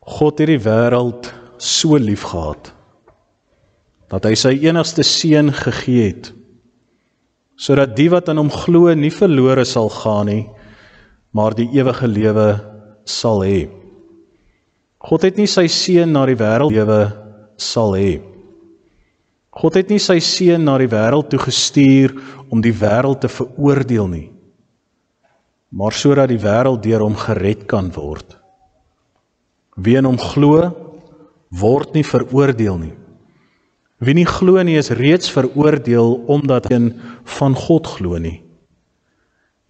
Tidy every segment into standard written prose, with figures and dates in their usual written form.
God het die wêreld so lief gehad, dat hy sy enigste seun gegee het, sodat die wat in hom glo nie verlore sal gaan nie, maar die ewige lewe sal hê. God het nie sy seun na die wêreld lewe sal hê. God het nie sy seun na die wêreld toe gestuur om die wêreld te veroordeel nie, maar sodat die wêreld deur hom gered kan word. Wie in hom glo, word nie veroordeel nie. Wie nie glo nie, is reeds veroordeel omdat hy van God glo nie.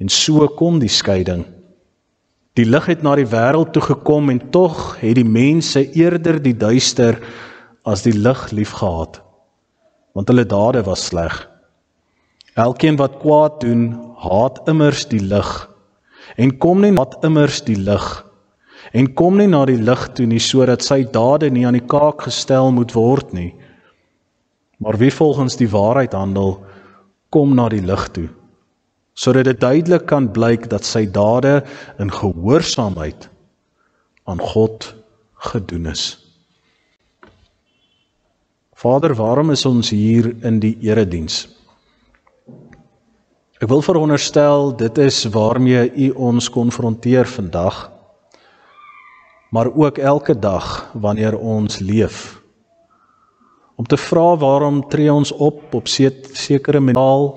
En so kom die skeiding. Die lig het na die wêreld toe gekom en tog het die mense eerder die duister as die lig liefgehad, want hulle dade was sleg. Elkeen wat kwaad doen, haat immers die lig, en kom nie haat immers die lig, en kom nie na die lig toe nie, sodat sy dade nie aan die kaak gestel moet word nie. Maar wie volgens die waarheid handel, kom na die lig toe, sodat dit duidelik kan blyk dat sy dade in gehoorsaamheid aan God gedoen is. Vader, waarom is ons hier in die erediens? Ek wil veronderstel, dit is waarmee U ons konfronteer vandag, maar ook elke dag wanneer ons leef. Om te vra waarom tree ons op sekere mentaal,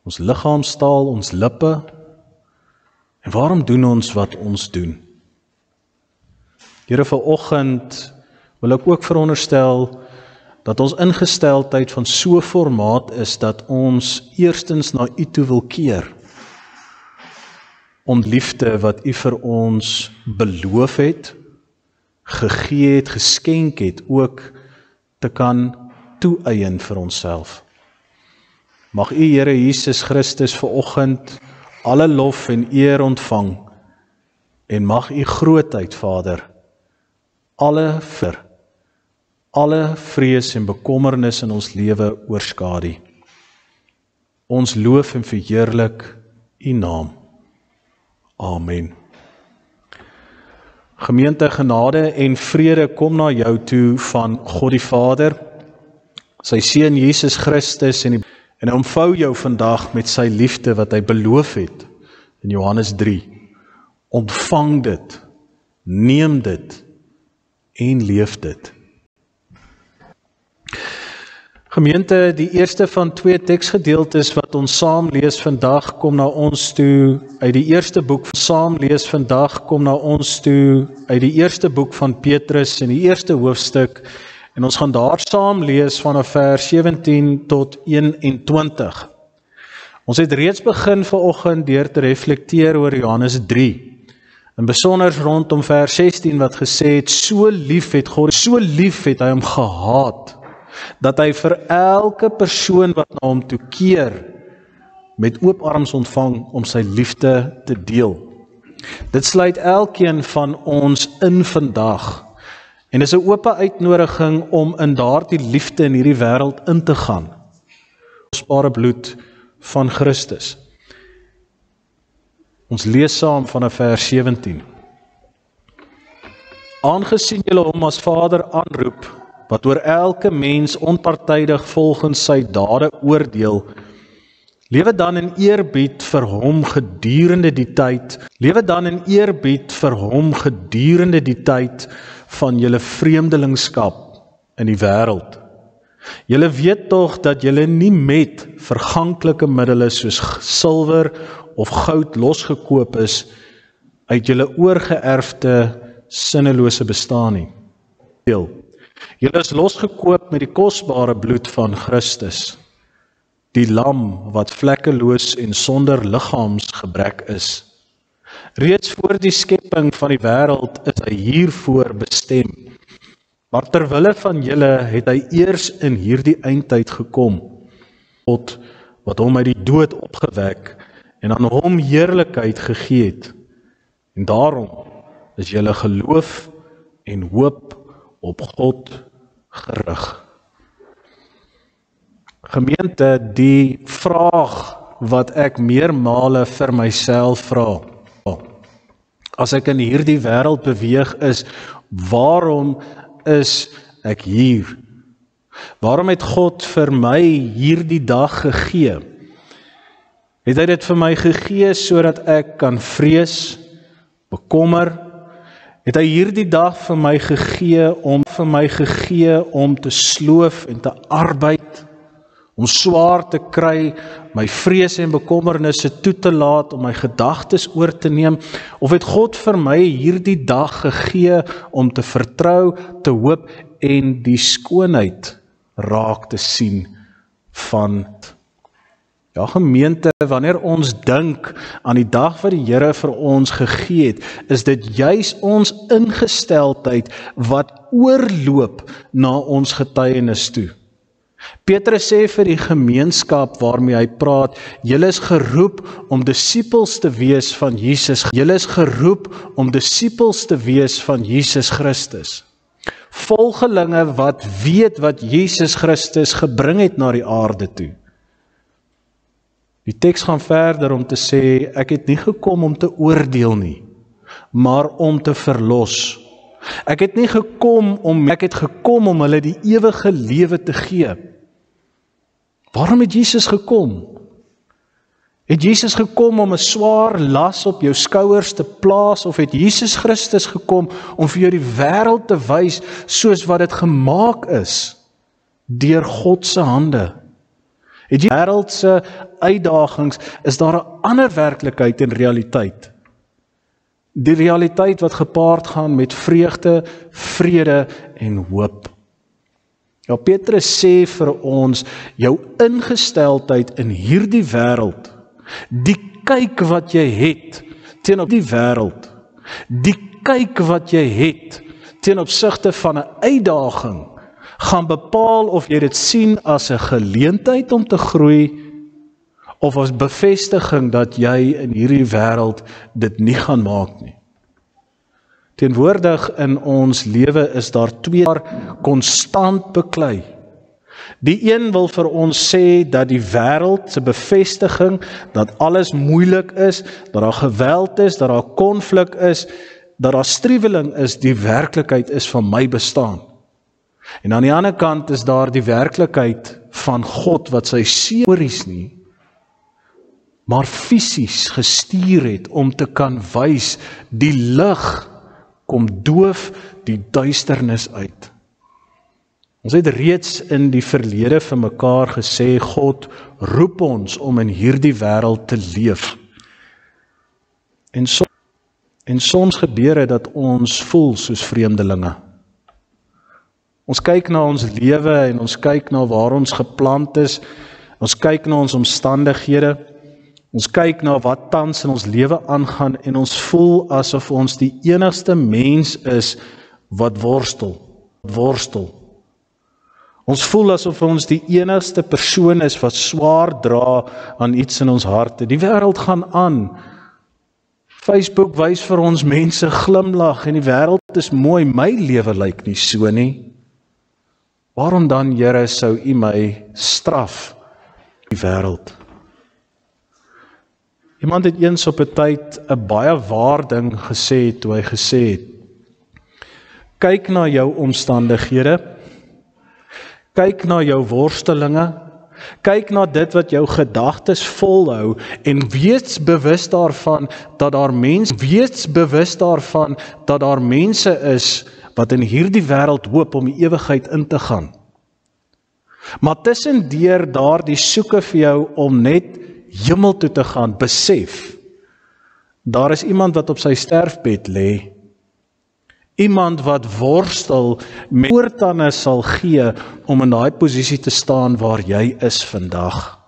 ons liggaamstaal, ons lippe, en waarom doen ons wat ons doen? Here, vanoggend wil ek ook veronderstel dat ons ingesteldheid van so formaat is dat ons eerstens na U toe wil keer, om liefde wat U vir ons beloof het, gegee het, geskenk het, ook te kan toeëien vir onsself. Mag U, Here Jesus Christus, vanoggend alle lof en eer ontvang, en mag U grootheid, Vader, alle vrees en bekommernis in ons lewe oorskadu. Ons loof en verheerlik U naam. Amen. Gemeente, genade en vrede kom na jou toe van God die Vader, sy Seun Jesus Christus, en hy omvou jou vandag met sy liefde wat hy beloof het in Johannes 3. Ontvang dit, neem dit en leef dit. Gemeente, die eerste van 2 teksgedeeltes wat ons saam lees vandag kom na ons toe uit die eerste boek uit die eerste boek van Petrus in die eerste hoofstuk, en ons gaan daar saam lees vanaf vers 17 tot 21. Ons het reeds begin vanoggend deur te reflekteer oor Johannes 3, en besonder rondom vers 16 wat gesê het, so lief het God, so lief het hy hom gehaat, dat hy vir elke persoon wat na hom toe keer, met oop arms ontvang om sy liefde te deel. Dit sluit elkeen van ons in vandag, en is 'n oop uitnodiging om in daardie liefde in hierdie wêreld in te gaan. Kosbare bloed van Christus. Ons lees saam vanaf vers 17. Aangesien julle hom as Vader aanroep, wat oor elke mens onpartydig volgens sy dade oordeel, lewe dan in eerbied vir hom gedurende die tyd van julle vreemdelingskap in die wêreld. Julle weet tog dat julle nie met verganklike middele soos silwer of goud losgekoop is uit julle oorgeerfde sinnelose bestaan nie. Julle is losgekoop met die kosbare bloed van Christus, die lam wat vlekkeloos en sonder liggaamsgebrek is. Reeds voor die skepping van die wêreld is hy hiervoor bestem, maar terwille van julle het hy eers in hierdie eindtyd gekom, God wat hom uit die dood opgewek en aan hom heerlikheid gegee het, en daarom is julle geloof en hoop op God gerig. Gemeente, die vraag wat ek meermale vir myself vra, As ek in hierdie wêreld beweeg is, waarom is ek hier? Waarom het God vir my hierdie dag gegee? Het hy dit vir my gegee sodat ek kan vrees, bekommer? Het hy hierdie dag vir my gegee om te sloof en te arbeid, om swaar te kry, my vrees en bekommernisse toe te laat, om my gedagtes oor te neem? Of het God vir my hierdie dag gegee om te vertrou, te hoop en die skoonheid raak te sien van gemeente, wanneer ons dink aan die dag wat die Here vir ons gegee het, is dit juis ons ingesteldheid wat oorloop na ons getuienis toe. Petrus sê vir die gemeenskap waarmee hy praat, julle is geroep om disippels te wees van Jesus. Julle is geroep om disippels te wees van Jesus Christus. Volgelinge wat weet wat Jesus Christus gebring het na die aarde toe. Die teks gaan verder om te sê, ek het nie gekom om te oordeel nie, maar om te verlos. Ek het gekom om hulle die ewige lewe te gee. Waarom het Jesus gekom? Het Jesus gekom om 'n swaar las op jou skouers te plaas, of het Jesus Christus gekom om vir jou die wêreld te wys soos wat dit gemaak is deur God se hande? Het jy wêreldse uitdagings, is daar 'n ander werklikheid en realiteit. Die realiteit wat gepaard gaan met vreugde, vrede en hoop. Ja, Petrus sê vir ons, jou ingesteldheid in hierdie wêreld, die kyk wat jy het teenoor die wêreld, die kyk wat jy het ten opsigte van 'n uitdaging, gaan bepaal of jy dit sien as 'n geleentheid om te groei, of as bevestiging dat jy in hierdie wêreld dit nie gaan maak nie. Teenwoordig in ons lewe is daar twee konstant beklei. Die een wil vir ons sê dat die wêreld se bevestiging, dat alles moeilik is, dat daar geweld is, dat daar konflik is, dat daar striweling is, die werklikheid is van my bestaan. En aan die ander kant is daar die werklikheid van God wat sy seëns nie, maar fisies gestuur het om te kan wys, die lig kom doof die duisternis uit. Ons het reeds in die verlede vir mekaar gesê, God roep ons om in hierdie wêreld te leef. En soms gebeur dit dat ons voel soos vreemdelinge. Ons kyk na ons lewe en ons kyk na waar ons geplant is, ons kyk na ons omstandighede, ons kyk na wat tans in ons lewe aangaan en ons voel asof ons die enigste mens is wat worstel. Ons voel asof ons die enigste persoon is wat swaar dra aan iets in ons harte. Die wêreld gaan aan. Facebook wys vir ons mense glimlag en die wêreld is mooi. My lewe lyk nie so nie. Waarom dan, Here, sou U my straf die wêreld? Iemand het eens op 'n tyd 'n baie waar ding gesê toe hy gesê het: kyk na jou omstandighede, kyk na jou worstelinge, kyk na dit wat jou gedagtes volhou en wees bewus daarvan dat daar mense is wat in hierdie wêreld hoop om die ewigheid in te gaan. Maar tussendeur daardie soeke vir jou om net hemel toe te gaan, besef, daar is iemand wat op sy sterfbed lê, iemand wat worstel met oortande sal gee om in daai posisie te staan waar jy is vandag.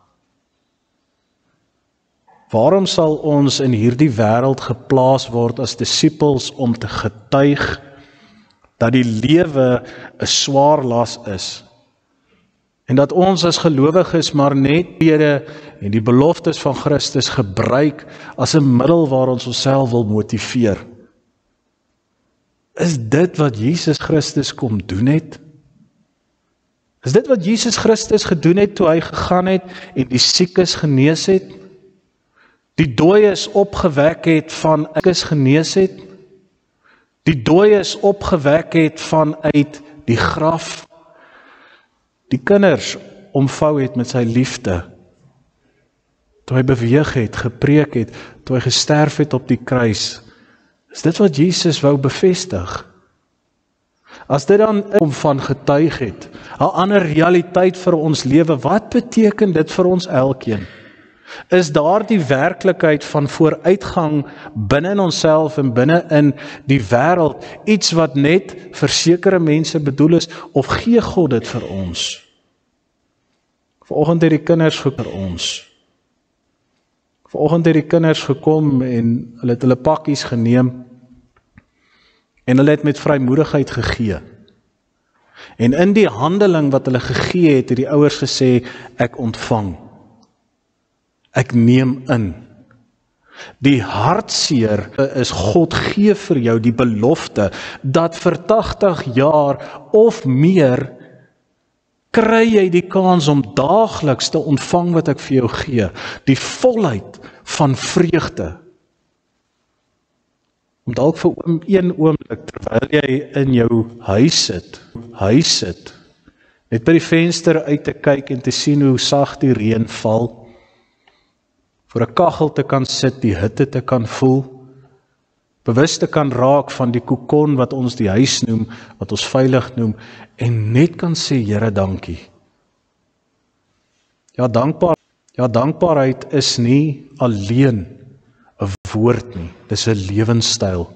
Waarom sal ons in hierdie wêreld geplaas word as disippels om te getuig dat die lewe 'n swaar las is? En dat ons as gelowiges maar net en die beloftes van Christus gebruik as 'n middel waar ons onsself wil motiveer. Is dit wat Jesus Christus kom doen het? Is dit wat Jesus Christus gedoen het toe hy gegaan het en die siekes genees het? Die dooies opgewek het van is genees het. Die dooies opgewek het vanuit die graf. Die kinders omvou het met sy liefde. Toe hy beweeg het, gepreek het, toe hy gesterf het op die kruis. Is dit wat Jesus wou bevestig? As dit dan om van getuig het, 'n ander realiteit vir ons lewe, wat beteken dit vir ons elkeen? Is daar die werklikheid van vooruitgang binne in onsself en binne in die wêreld iets wat net vir sekere mense bedoel is, of gee God dit vir ons? Vanoggend het die kinders vir ons. Vanoggend het die kinders gekom en hulle het hulle pakkies geneem en hulle het met vrymoedigheid gegee. En in die handeling wat hulle gegee het die ouers gesê, ek ontvang. Ek neem in. Die hartseer is God gee vir jou die belofte dat vir 80 jaar of meer kry jy die kans om daagliks te ontvang wat ek vir jou gee. Die volheid van vreugde. Om dalk vir een oomblik, terwyl jy in jou huis sit, net by die venster uit te kyk en te sien hoe sag die reën val, voor 'n kaggel te kan sit, die hitte te kan voel, bewus te kan raak van die kokon wat ons die huis noem, wat ons veilig noem, en net kan sê, Here, dankie. Ja, dankbaarheid is nie alleen 'n woord nie, dis 'n lewenstyl.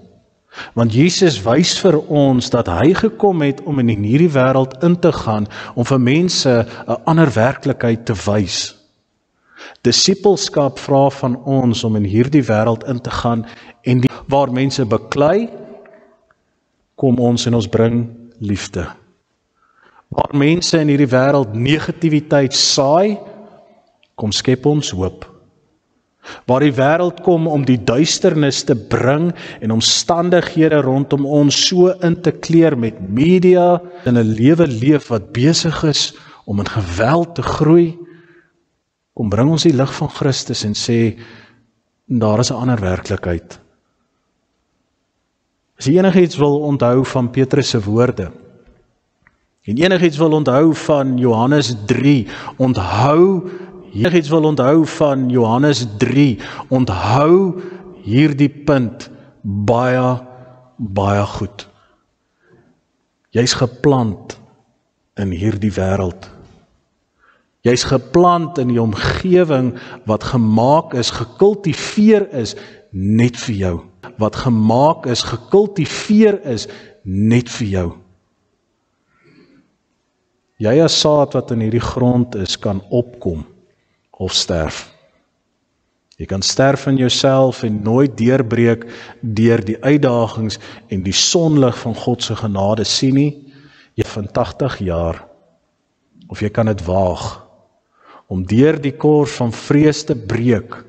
Want Jesus wys vir ons dat hy gekom het om in hierdie wêreld in te gaan, om vir mense 'n ander werklikheid te wys. Disippelskap vra van ons om in hierdie wêreld in te gaan, en waar mense beklei, kom ons en ons bring liefde. Waar mense in hierdie wêreld negativiteit saai, kom skep ons hoop. Waar die wêreld kom om die duisternis te bring en omstandighede rondom ons so in te kleur met media en 'n lewe leef wat besig is om in geweld te groei, kom bring ons die lig van Christus en sê, daar is 'n ander werklikheid. As jy enigiets wil onthou van Petrus se woorde, en enigiets wil onthou van Johannes 3, onthou hierdie punt baie goed. Jy's geplant in hierdie wêreld. Jy's geplant in die omgewing wat gemaak is, gekultiveer is net vir jou. Wat gemaak is, gekultiveer is net vir jou. Jy as saad wat in hierdie grond is, kan opkom of sterf. Jy kan sterf in jouself en nooit deurbreek deur die uitdagings en die sonlig van God se genade sien nie. Jy van 80 jaar, of jy kan dit waag om deur die kors van vrees te breek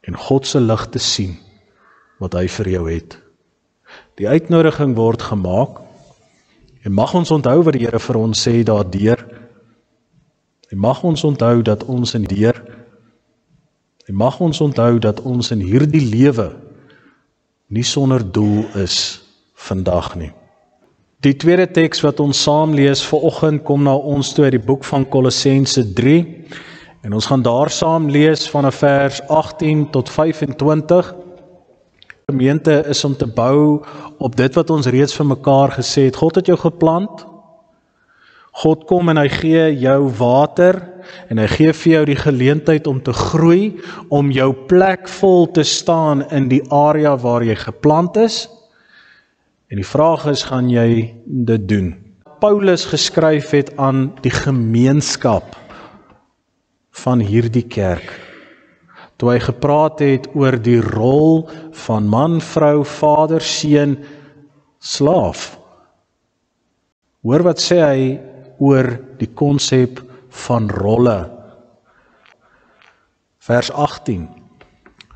en God se lig te sien wat hy vir jou het. Die uitnodiging word gemaak en mag ons onthou wat die Here vir ons sê daardeur. En mag ons onthou dat ons in hierdie lewe nie sonder doel is vandag nie. Die tweede teks wat ons saam lees vanoggend kom na ons toe uit die boek van Kolossense 3 en ons gaan daar saam lees vanaf vers 18 tot 25. Gemeente is om te bou op dit wat ons reeds vir mekaar gesê het. God het jou geplant. God kom en hy gee jou water en hy gee vir jou die geleentheid om te groei, om jou plek vol te staan in die area waar jy geplant is. En die vraag is, gaan jy dit doen? Paulus geskryf het aan die gemeenskap van hierdie kerk. Toe hy gepraat het oor die rol van man, vrou, vader, seun, slaaf. Hoor wat sê hy oor die konsep van rolle. Vers 18.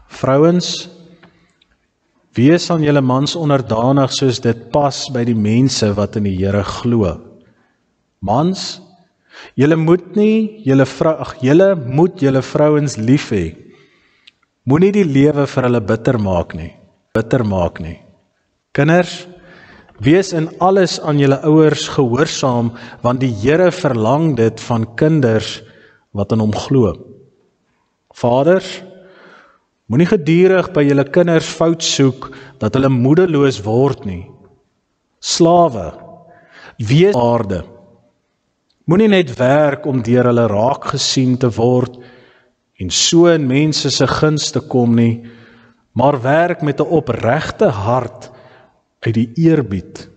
Vrouens, wees aan julle mans onderdanig soos dit pas by die mense wat in die Here glo. Mans, julle moet julle vrouens lief hê, Moenie die lewe vir hulle bitter maak nie. Kinders, wees in alles aan julle ouers gehoorsaam, want die Here verlang dit van kinders wat in hom glo. Vaders, moenie gedurig by julle kinders fout soek, dat hulle moedeloos word nie. Slawe, wees aarde. Moenie net werk om deur hulle raak gesien te word, en so in mense se guns te kom nie, maar werk met 'n opregte hart uit die eerbied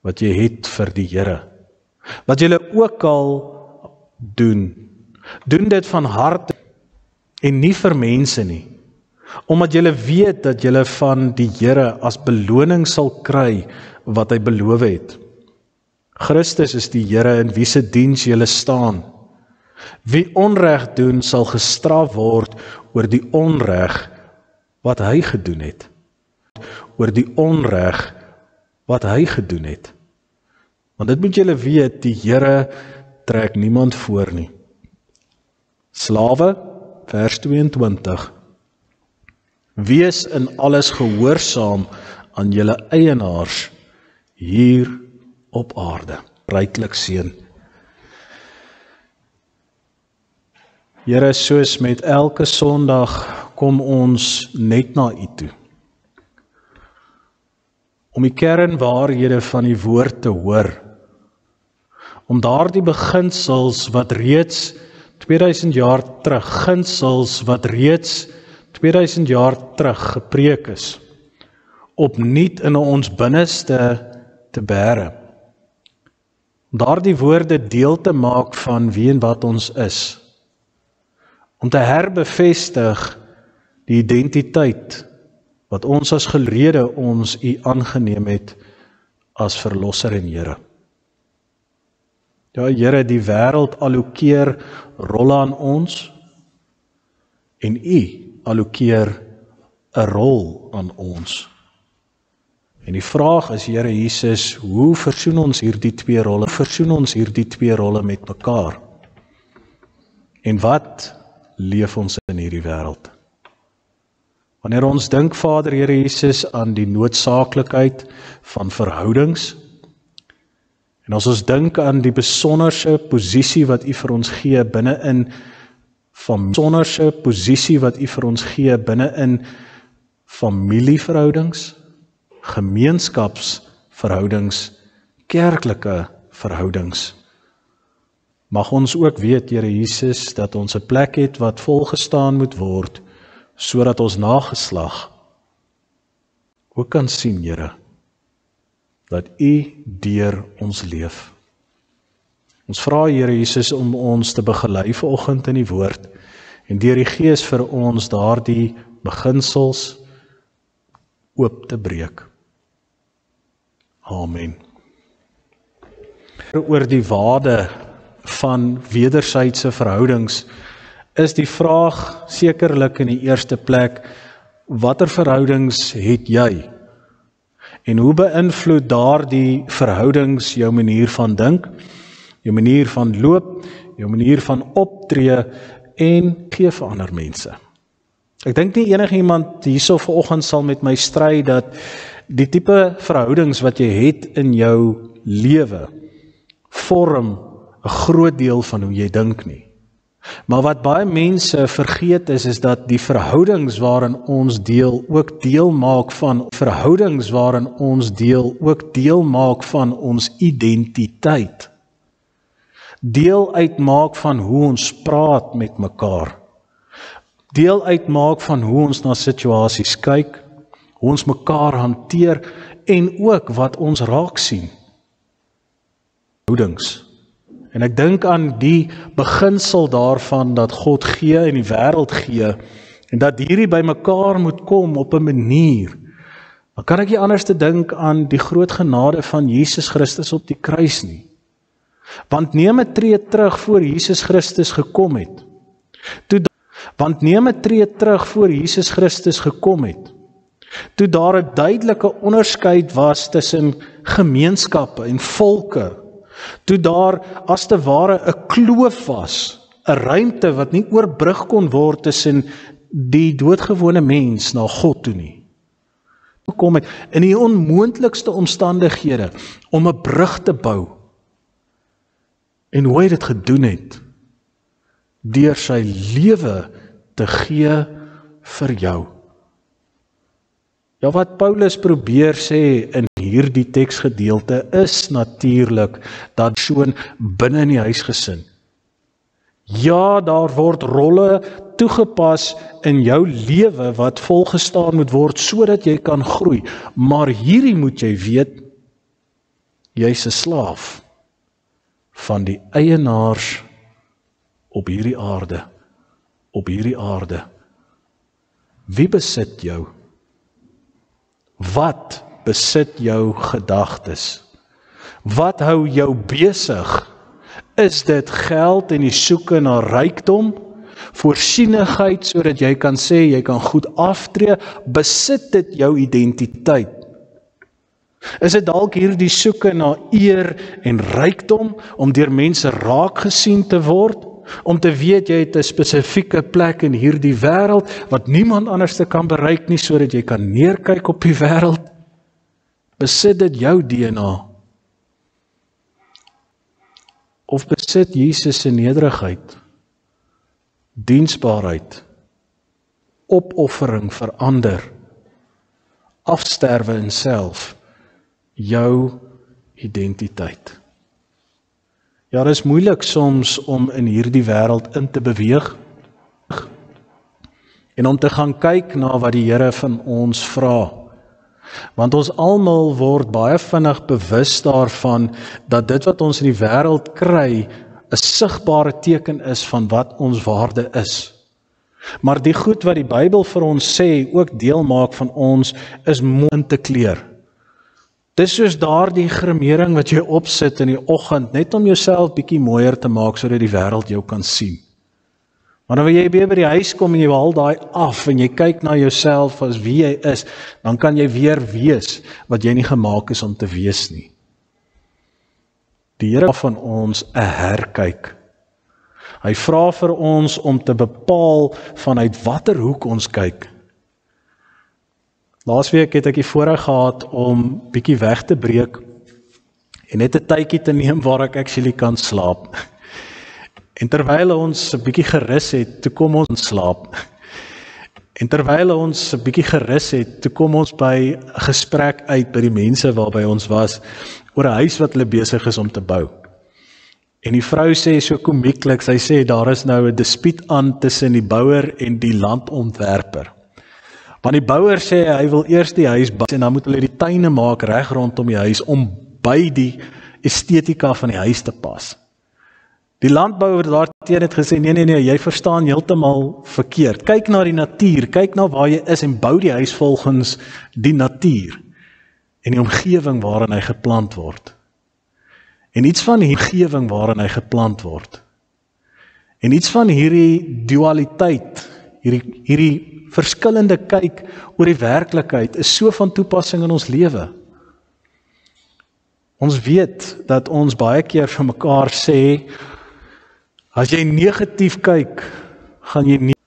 wat jy het vir die Here. Wat julle ook al doen dit van harte en nie vir mense nie, omdat julle weet dat julle van die Here as beloning sal kry wat hy beloof het. Christus is die Here in wie se diens julle staan. Wie onreg doen sal gestraf word oor die onreg wat hy gedoen het. Want dit moet julle weet, die Here trek niemand voor nie. Slawe, vers 22. Wees in alles gehoorsaam aan julle eienaars hier op aarde. Ryklik seën. Here, soos met elke Sondag kom ons net na U toe. Om die kernwaarhede van die woord te hoor. Om daardie beginsels wat reeds 2000 jaar terug, ginsels wat reeds 2000 jaar terug gepreek is, opnuut in ons binneste te bære. Om daardie woorde deel te maak van wie en wat ons is. Om te herbevestig die identiteit wat ons as gelede ons U aangeneem het as verlosser en Here. Ja, Here, die wêreld allokeer rolle aan ons en U allokeer 'n rol aan ons. En die vraag is, Here Jesus, hoe versoen ons hierdie twee rolle met mekaar? En wat leef ons in hierdie wêreld? Wanneer ons dink, Vader, Here Jesus, aan die noodsaaklikheid van verhoudings, en as ons dink aan die besonderse posisie wat U vir ons gee binne-in familieverhoudings, gemeenskapsverhoudings, kerklike verhoudings. Mag ons ook weet, Here Jesus, dat ons 'n plek het wat volgestaan moet word, sodat ons nageslag ook kan sien, Here, dat U deur ons leef. Ons vra, Here Jesus, om ons te begelei vanoggend in die woord, en deur die Gees vir ons daardie beginsels oop te breek. Amen. Oor die waarde van wederwysige verhoudings is die vraag sekerlik in die eerste plek, watter verhoudings het jy? En hoe beïnvloed daardie verhoudings jou manier van dink, jou manier van loop, jou manier van optree en gee vir ander mense? Ek dink nie enigiemand hierso vanoggend sal met my stry dat die tipe verhoudings wat jy het in jou lewe vorm 'n groot deel van hoe jy dink nie. Maar wat baie mense vergeet is dat die verhoudings waarin ons deel ook deel maak van ons identiteit. Deel uitmaak van hoe ons praat met mekaar. Deel uitmaak van hoe ons na situasies kyk, hoe ons mekaar hanteer en ook wat ons raak sien. Verhoudings. En ek dink aan die beginsel daarvan dat God gee en die wêreld gee en dat hierdie by mekaar moet kom op 'n manier. Dan kan ek nie anders te dink aan die groot genade van Jesus Christus op die kruis nie. Want neem 'n tree terug voor Jesus Christus gekom het. Toe daar 'n duidelike onderskeid was tussen gemeenskappe en volke. Toe daar as te ware 'n kloof was, 'n ruimte wat nie oorbrug kon word tussen die doodgewone mens na God toe nie. Kom het in die onmoontlikste omstandighede om 'n brug te bou. En hoe hy dit gedoen het, deur sy lewe te gee vir jou. Ja, wat Paulus probeer sê in hierdie teksgedeelte is natuurlik dat persoon binne in die huisgesin. Ja, daar word rolle toegepas in jou lewe wat volgestaan moet word sodat jy kan groei. Maar hierdie moet jy weet, jy's 'n slaaf van die eienaars op hierdie aarde. Op hierdie aarde. Wie besit jou? Wat besit jou gedagtes? Wat hou jou besig? Is dit geld en die soeke na rykdom? Voorsienigheid sodat jy kan sê jy kan goed aftree? Besit dit jou identiteit? Is dit dalk hierdie soeke na eer en rykdom om deur mense raak gesien te word? Om te weet jy het 'n spesifieke plek in hierdie wêreld wat niemand anders te kan bereik nie sodat jy kan neerkyk op die wêreld? Besit dit jou DNA? Of besit Jesus se nederigheid, diensbaarheid, opoffering vir ander, afsterwe in self, jou identiteit? Ja, dit is moeilik soms om in hierdie wêreld in te beweeg en om te gaan kyk na wat die Here van ons vra. Want ons almal word baie vinnig bewus daarvan dat dit wat ons in die wêreld kry 'n sigbare teken is van wat ons waarde is. Maar die goed wat die Bybel vir ons sê, ook deel maak van ons, is mooi in te kleer. Dis soos daardie gremering wat jy opsit in die oggend, net om jouself bietjie mooier te maak, sodat die wêreld jou kan sien. Maar dan wanneer jy weer by die huis kom en jy haal daai af, en jy kyk na jouself as wie jy is, dan kan jy weer wees, wat jy nie gemaak is om te wees nie. Die Here van ons 'n herkyk. Hy vra vir ons om te bepaal vanuit watter hoek ons kyk. Laasweek het ek die voorreg gehad om bietjie weg te breek en net 'n tydjie te neem waar ek actually kan slaap. En terwyl ons 'n bietjie gerus het, toe kom ons slaap. En terwyl ons 'n bietjie gerus het, toe kom ons by 'n gesprek uit by die mense waarby ons was oor 'n huis wat hulle besig is om te bou. En die vrou sê so komieklik, sy sê daar is nou 'n dispuut aan tussen die bouer en die landontwerper. Want die bouer sê hy wil eers die huis bou en dan moet hulle die tuine maak reg rondom die huis om by die estetika van die huis te pas. Die landbouer daarteen het gesê, nee, jy verstaan heeltemal verkeerd. Kyk na die natuur, kyk na waar jy is en bou die huis volgens die natuur en die omgewing waarin hy geplant word. En iets van die omgewing waarin hy geplant word. En iets van hierdie dualiteit, hierdie verskillende kyk oor die werklikheid is so van toepassing in ons lewe. Ons weet dat ons baie keer vir mekaar sê, as jy negatief kyk, gaan jy nie.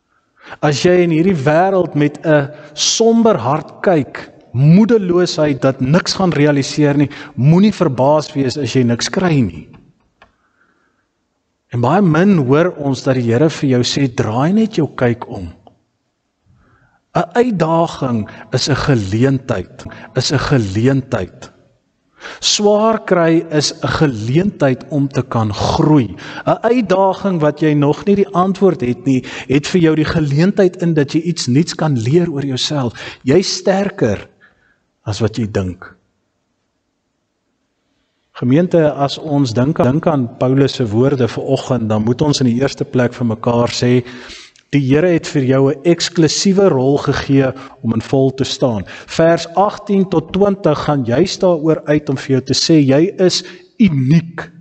As jy in hierdie wêreld met 'n somber hart kyk, moedeloosheid dat niks gaan realiseer nie, moenie verbaas wees as jy niks kry nie. En baie min hoor ons dat die Here vir jou sê, draai net jou kyk om. 'n Uitdaging is 'n geleentheid. Swaar kry is 'n geleentheid om te kan groei. 'n Uitdaging wat jy nog nie die antwoord het nie, het vir jou die geleentheid in dat jy iets nuuts kan leer oor jouself. Jy's sterker as wat jy dink. Gemeente, as ons dink aan Paulus se woorde vanoggend, dan moet ons in die eerste plek vir mekaar sê, die Here het vir jou 'n eksklusiewe rol gegee om in vol te staan. Vers 18 tot 20 gaan juist daaroor uit om vir jou te sê, jy is uniek.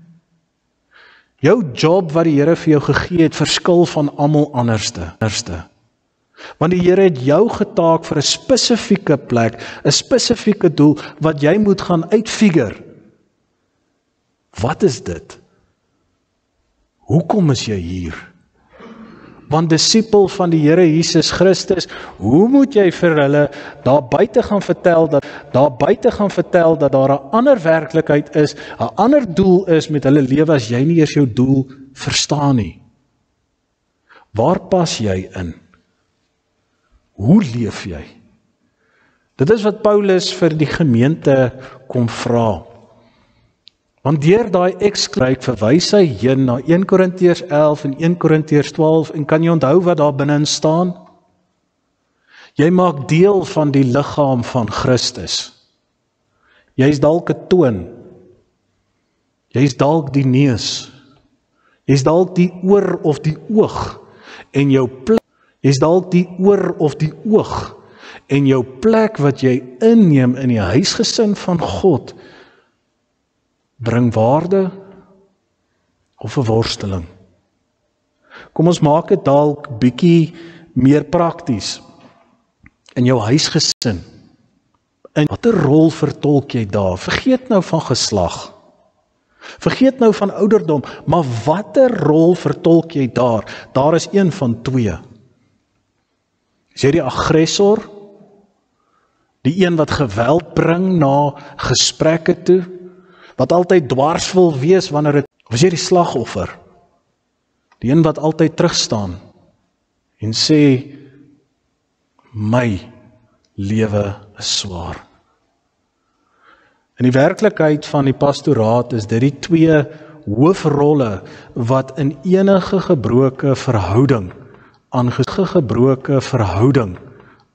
Jou job wat die Here vir jou gegee het, verskil van almal anderste. Want die Here het jou getaak vir 'n spesifieke plek, 'n spesifieke doel, wat jy moet gaan uitfigure. Wat is dit? Hoekom is jy hier? Want disipel van die Here Jesus Christus, hoe moet jy vir hulle daar buite gaan vertel dat daar 'n ander werklikheid is, 'n ander doel is met hulle lewe as jy nie eers jou doel verstaan nie? Waar pas jy in? Hoe leef jy? Dit is wat Paulus vir die gemeente kom vra. Want deur daai ekskryk verwys hy heen na 1 Korintiërs 11 en 1 Korintiërs 12 en kan jy onthou wat daar binne staan? Jy maak deel van die liggaam van Christus. Jy's dalk 'n toon. Jy's dalk die neus. Jy's dalk die oor of die oog en jou plek. Jy's dalk die oor of die oog en jou plek wat jy inneem in die huisgesin van God bring waarde of 'n worsteling. Kom ons maak dit dalk bietjie meer prakties. In jou huisgesin, in watter rol vertolk jy daar? Vergeet nou van geslag. Vergeet nou van ouderdom, maar watter rol vertolk jy daar? Daar is een van twee. Is jy die aggressor? Die een wat geweld bring na gesprekke toe? Wat altyd dwars wil wees wanneer dit... Of is jy die slagoffer? Die een wat altyd terugstaan en sê, my lewe is swaar. In die werklikheid van die pastoraat is dit die twee hoofrolle wat in enige gebroke verhouding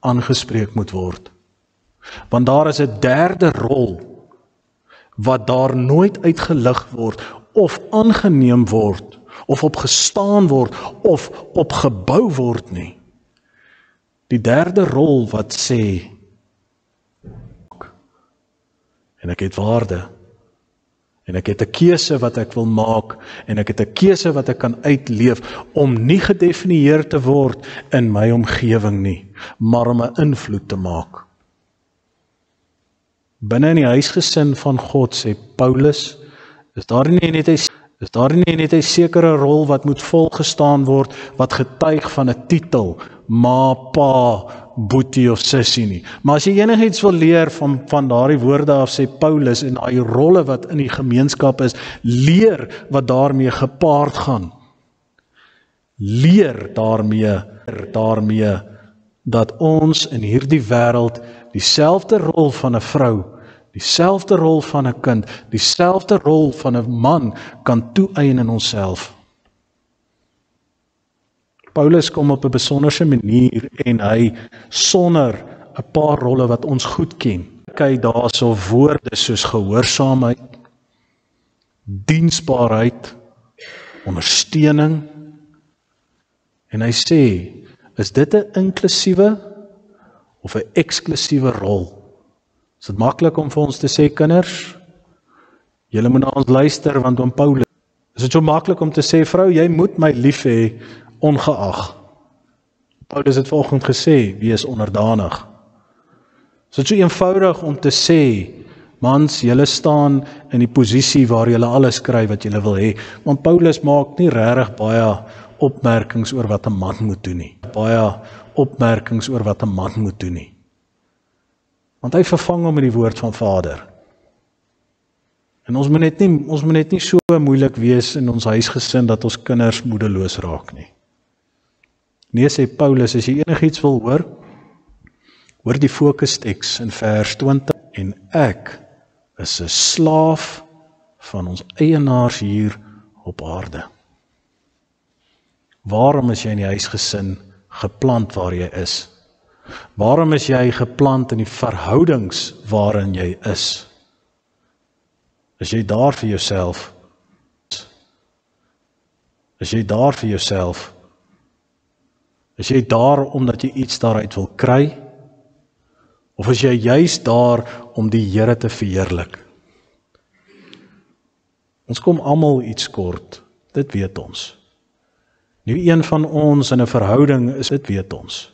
aangespreek moet word. Want daar is 'n derde rol wat daar nooit uitgelig word of aangeneem word of op gestaan word of op gebou word nie. Die derde rol wat sê, en ek het waarde, en ek het 'n keuse wat ek wil maak, en ek het 'n keuse wat ek kan uitleef, om nie gedefinieer te word in my omgewing nie, maar om 'n invloed te maak. Binne in die huisgesin van God, sê Paulus, is daar nie net 'n sekere rol wat moet volgestaan word, wat getuig van 'n titel, ma, pa, boetie of sussie nie. Maar as jy enigiets wil leer van daardie woorde af, sê Paulus, en daai rolle wat in die gemeenskap is, leer wat daarmee gepaard gaan. Leer daarmee dat ons in hierdie wêreld dieselfde rol van 'n vrou, dieselfde rol van 'n kind, dieselfde rol van 'n man kan toeëien in onsself. Paulus kom op 'n besonderse manier en hy sonder 'n paar rolle wat ons goed ken. Kyk daarso woorde soos gehoorsaamheid, diensbaarheid, ondersteuning. En hy sê, is dit 'n inklusiewe of 'n eksklusiewe rol? Is dit maklik om vir ons te sê, kinders, julle moet na ons luister, want oom Paulus, is dit so maklik om te sê, vrou, jy moet my lief hê, ongeag. Paulus het vanoggend gesê, wees onderdanig. Is dit so eenvoudig om te sê, mans, julle staan in die posisie waar julle alles kry wat julle wil hê, want Paulus maak nie regtig baie opmerkings oor wat 'n man moet doen nie. Want hy vervang hom met die woord van Vader. En ons moet net nie so moeilik wees in ons huisgesin dat ons kinders moedeloos raak nie. Nee, sê Paulus, as jy enigiets wil hoor die fokusteks in vers 20, en ek is 'n slaaf van ons eienaars hier op aarde. Waarom is jy in die huisgesin geplant waar jy is? Waarom is jy geplant in die verhoudings waarin jy is? Is jy daar vir jouself? Is jy daar vir jouself? Is jy daar omdat jy iets daaruit wil kry? Of is jy juist daar om die Here te verheerlik? Ons kom almal iets kort, dit weet ons. Nie een van ons in 'n verhouding is, dit weet ons.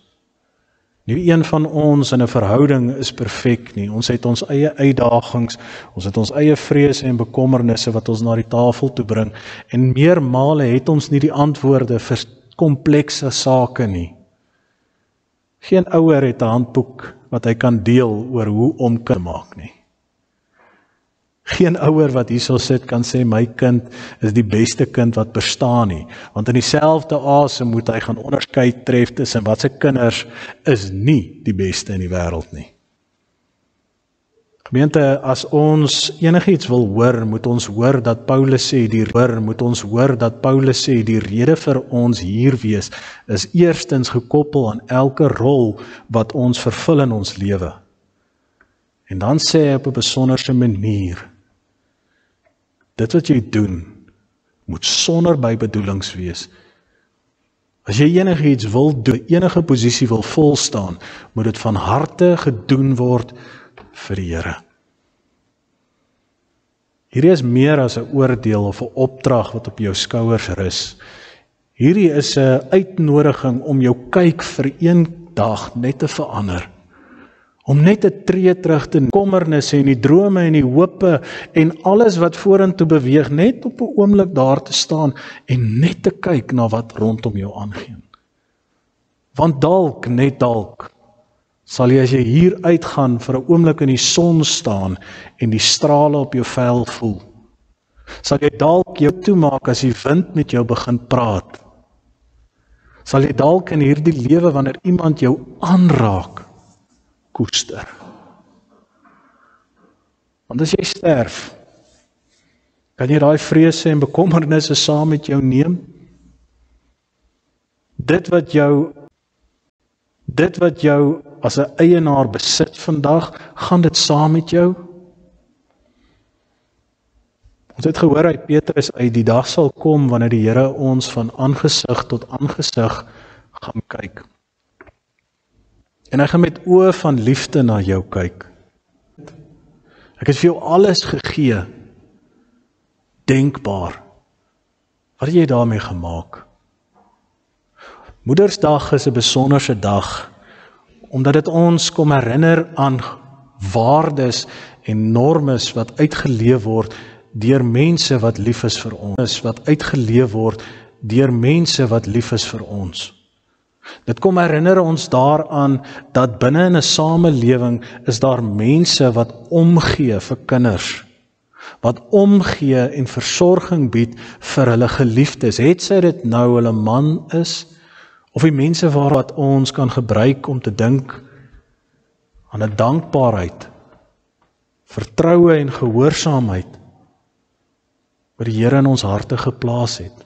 Nie een van ons in 'n verhouding is perfek nie. Ons het ons eie uitdagings, ons het ons eie vrese en bekommernisse wat ons na die tafel toe bring. En meermale het ons nie die antwoorde vir komplekse sake nie. Geen ouer het 'n handboek wat hy kan deel oor hoe om kind te maak nie. Geen ouer wat hierso sit kan sê my kind is die beste kind wat bestaan nie, want in dieselfde asem moet hy gaan onderskeid tref tussen wat se kinders is nie die beste in die wêreld nie. Gemeente, as ons enigiets wil hoor, moet ons hoor dat Paulus sê die rede vir ons hier wees is eerstens gekoppel aan elke rol wat ons vervul in ons lewe. En dan sê hy op 'n besonderse manier, dit wat jy doen, moet sonder bybedoelings wees. As jy enigiets wil doen, enige posisie wil volstaan, moet dit van harte gedoen word vir die Here. Hierdie is meer as 'n oordeel of 'n opdrag wat op jou skouers rus. Hierdie is 'n uitnodiging om jou kyk vir een dag net te verander. Om net 'n tree terug te kommernisse en die drome en die hope en alles wat vorentoe beweeg, net op 'n oomblik daar te staan en net te kyk na wat rondom jou aangaan. Want dalk, net dalk, sal jy as jy hier uitgaan vir 'n oomblik in die son staan en die strale op jou vel voel. Sal jy dalk jou toemaak as die wind met jou begin praat. Sal jy dalk in hierdie lewe wanneer iemand jou aanraak, koester. Want as jy sterf, kan jy daai vrese en bekommernisse saam met jou neem? Dit wat jou as 'n eienaar besit vandag, gaan dit saam met jou? Ons het gehoor uit Petrus uit, die dag sal kom wanneer die Here ons van aangesig tot aangesig gaan kyk. En hy gaan met oë van liefde na jou kyk. Ek het vir jou alles gegee, denkbaar. Wat het jy daarmee gemaak? Moedersdag is 'n besonderse dag, omdat dit ons kom herinner aan waardes en normes wat uitgeleef word deur mense wat lief is vir ons, vir ons. Dit kom herinner ons daaraan dat binne in 'n samelewing is daar mense wat omgee vir kinders, wat omgee en versorging bied vir hulle geliefdes, het sy dit nou hulle man is, of die mense wat ons kan gebruik om te dink aan 'n dankbaarheid, vertroue en gehoorsaamheid wat die Here in ons harte geplaas het.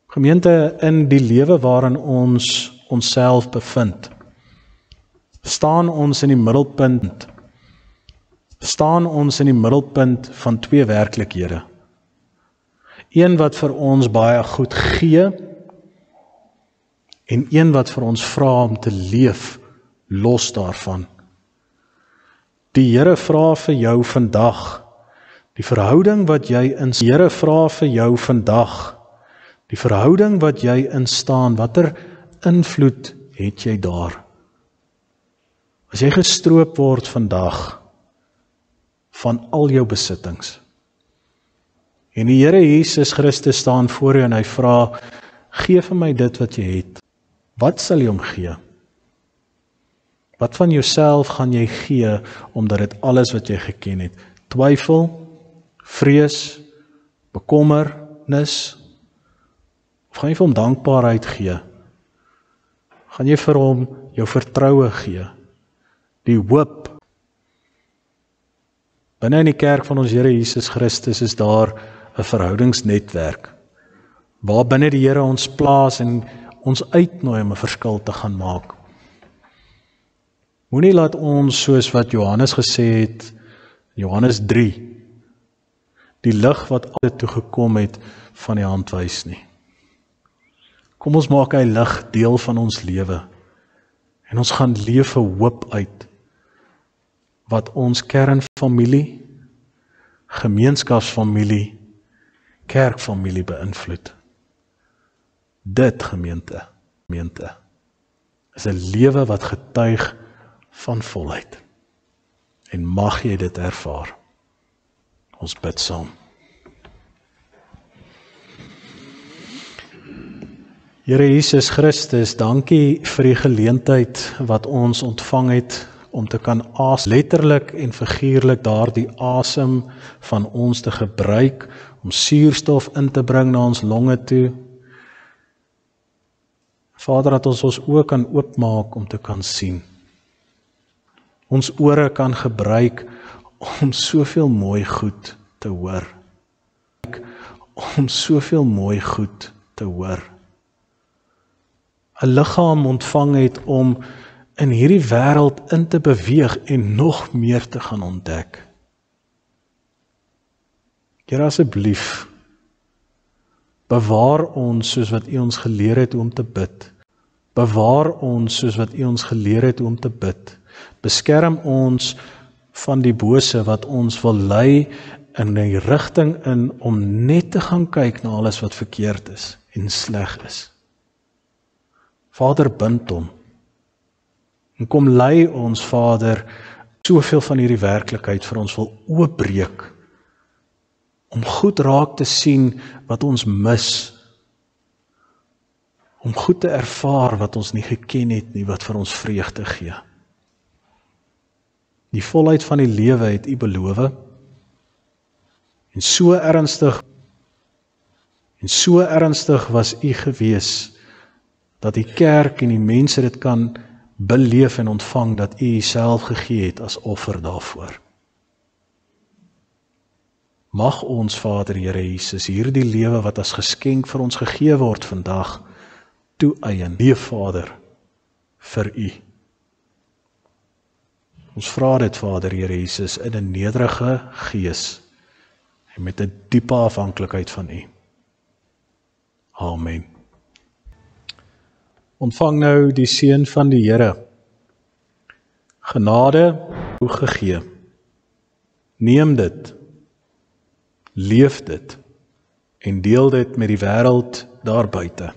Gemeente, in die lewe waarin ons onsself bevind, staan ons in die middelpunt van twee werklikhede. Een wat vir ons baie goed gee en een wat vir ons vra om te leef los daarvan. Die Here vra vir jou vandag, die verhouding wat jy instaan, watter invloed het jy daar? As jy gestroop word vandag van al jou besittings, en die Here Jesus Christus staan voor jou en hy vra, gee vir my dit wat jy het, wat sal jy hom gee? Wat van jouself gaan jy gee, omdat dit alles wat jy geken het? Twyfel, vrees, bekommernis, of gaan jy vir hom dankbaarheid gee? Gaan jy vir hom jou vertroue gee? Die hoop. Binne in die kerk van ons Here Jesus Christus is daar 'n verhoudingsnetwerk, waar binne die Here ons plaas en ons uitnooi om 'n verskil te gaan maak. Moenie laat ons, soos wat Johannes gesê het, Johannes 3, die lig wat altyd toe gekom het van die hand wys nie. Kom ons maak hy lig deel van ons lewe en ons gaan leef 'n hoop uit wat ons kernfamilie, gemeenskapsfamilie, kerkfamilie beïnvloed. Dit, gemeente, is 'n lewe wat getuig van volheid. En mag jy dit ervaar. Ons bid saam. Here Jesus Christus, dankie vir die geleentheid wat ons ontvang het om te kan letterlik en figuurlik daardie asem van ons te gebruik om suurstof in te bring na ons longe toe. Vader, dat ons oë kan oopmaak om te kan sien. Ons ore kan gebruik om soveel mooi goed te hoor. Om soveel mooi goed te hoor. 'n liggaam ontvang het om in hierdie wêreld in te beweeg en nog meer te gaan ontdek. Here, asseblief, bewaar ons soos wat U ons geleer het om te bid. Bewaar ons soos wat U ons geleer het om te bid. Beskerm ons van die bose wat ons wil lei in die rigting in om net te gaan kyk na alles wat verkeerd is en sleg is. Vader, bind hom. En kom lei ons, Vader, soveel van hierdie werklikheid vir ons wil oopbreek, om goed raak te sien wat ons mis, om goed te ervaar wat ons nie geken het nie, wat vir ons vreugde gee. Die volheid van die lewe het U beloof, en so ernstig was U gewees, dat die kerk en die mense dit kan beleef en ontvang, dat U Uself gegee het as offer daarvoor. Mag ons, Vader, Here Jesus, hierdie lewe wat as geskenk vir ons gegee word vandag, toeëien, Vader, vir U. Ons vra dit, Vader, Here Jesus, in 'n nederige gees en met 'n diepe afhanklikheid van U. Amen. Ontvang nou die seën van die Here. Genade gegee. Neem dit, leef dit en deel dit met die wêreld daar buite.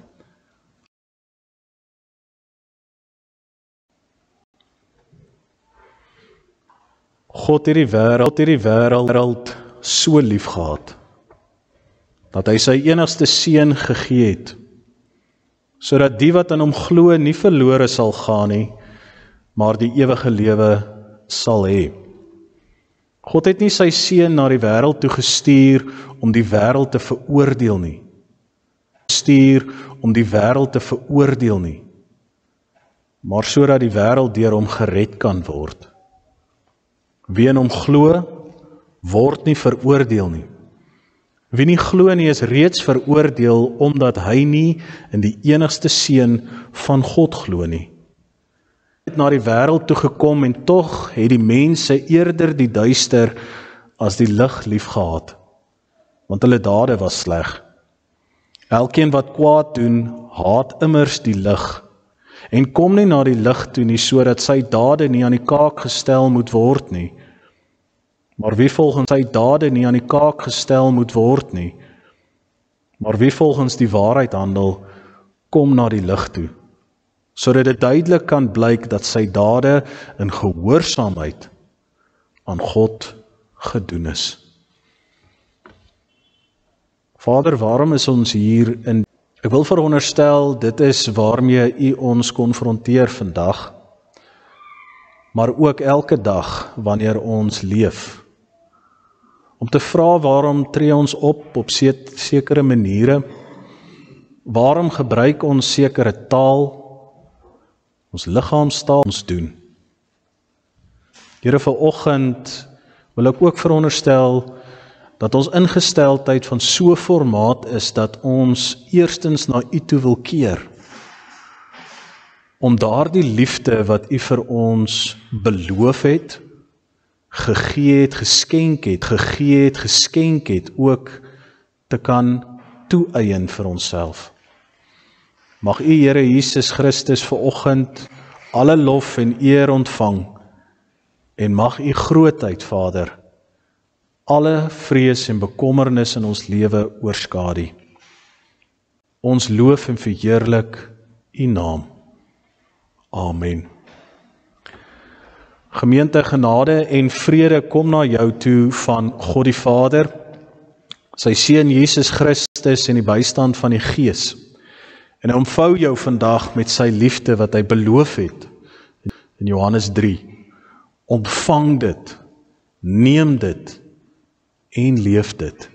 God het die wêreld so lief gehad, dat hy sy enigste seun gegee het, sodat die wat in hom glo nie verlore sal gaan nie, maar die ewige lewe sal hê. God het nie sy seun na die wêreld toe gestuur om die wêreld te veroordeel nie, maar sodat die wêreld deur hom gered kan word. Wie in hom glo, word nie veroordeel nie. Wie nie glo nie, is reeds veroordeel, omdat hy nie in die enigste seun van God glo nie. Hy het na die wêreld toe gekom en tog het die mense eerder die duister as die lig liefgehad, want hulle dade was sleg. Elkeen wat kwaad doen, haat immers die lig en kom nie na die lig toe nie, sodat sy dade nie aan die kaak gestel moet word nie. Maar wie volgens sy dade nie aan die kaak gestel moet word nie, maar wie volgens die waarheid handel, kom na die lig toe, sodat dit duidelik kan blyk dat sy dade in gehoorsaamheid aan God gedoen is. Vader, waarom is ons hier in? Ek wil veronderstel, dit is waarmee U ons konfronteer vandag, maar ook elke dag wanneer ons leef. Om te vra waarom tree ons op sekere maniere, waarom gebruik ons sekere taal, ons liggaamstaal ons doen. Here, vanoggend wil ek ook veronderstel dat ons ingesteldheid van so formaat is dat ons eerstens na U toe wil keer, om daardie liefde wat U vir ons beloof het, gegee het, geskenk het, ook te kan toeëien vir onsself. Mag U, Here Jesus Christus, vanoggend alle lof en eer ontvang, en mag U grootheid, Vader, alle vrees en bekommernis in ons lewe oorskadu. Ons loof en verheerlik U naam. Amen. Gemeente, genade en vrede kom na jou toe van God die Vader, sy Seun Jesus Christus en die bystand van die Gees, En hy omvou jou vandag met sy liefde wat hy beloof het in Johannes 3. Ontvang dit, neem dit en leef dit.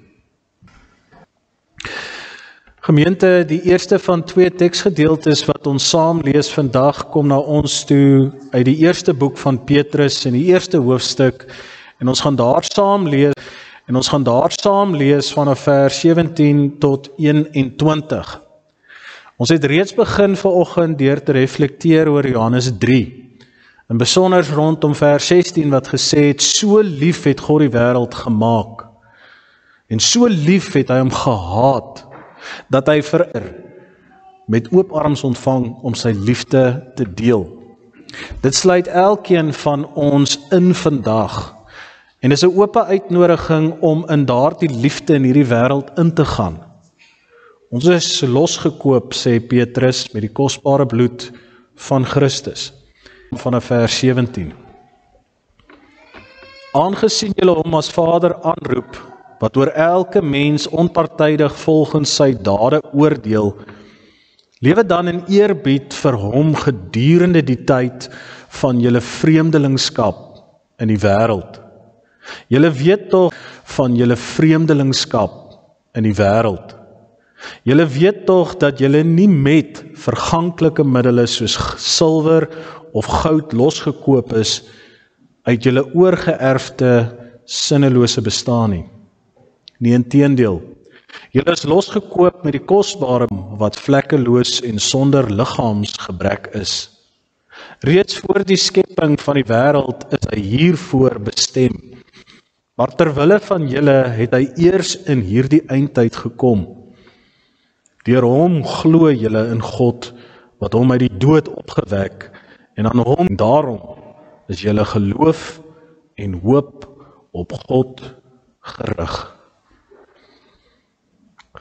Gemeente, die eerste van 2 teksgedeeltes wat ons saam lees vandag kom na ons toe uit die eerste boek van Petrus in die eerste hoofstuk en ons gaan daar saam lees vanaf vers 17 tot 21. Ons het reeds begin vanoggend deur te reflekteer oor Johannes 3. In besonder rondom vers 16 wat gesê het, so lief het God die wêreld gemaak. En so lief het hy hom gehaat, dat hy met oop arms ontvang om sy liefde te deel. Dit sluit elkeen van ons in vandag. En dis 'n oop uitnodiging om in daardie liefde in hierdie wêreld in te gaan. Ons is losgekoop, sê Petrus, met die kosbare bloed van Christus. Vanaf vers 17. Aangesien julle hom as Vader aanroep, wat oor elke mens onpartydig volgens sy dade oordeel, lewe dan in eerbied vir hom gedurende die tyd van julle vreemdelingskap in die wêreld. Julle weet tog van julle vreemdelingskap in die wêreld. Julle weet tog dat julle nie met verganklike middele soos silwer of goud losgekoop is uit julle oorgeerfde sinnelose bestaan nie. Nee, inteendeel, julle is losgekoop met die kosbare wat vlekkeloos en sonder liggaamsgebrek is. Reeds voor die skepping van die wêreld is hy hiervoor bestem. Maar terwille van julle het hy eers in hierdie eindtyd gekom. Deur hom glo julle in God, wat hom uit die dood opgewek, en aan hom daarom is julle geloof en hoop op God gerig.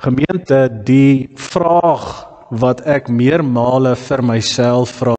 Gemeente, die vraag wat ek meermale vir myself vra,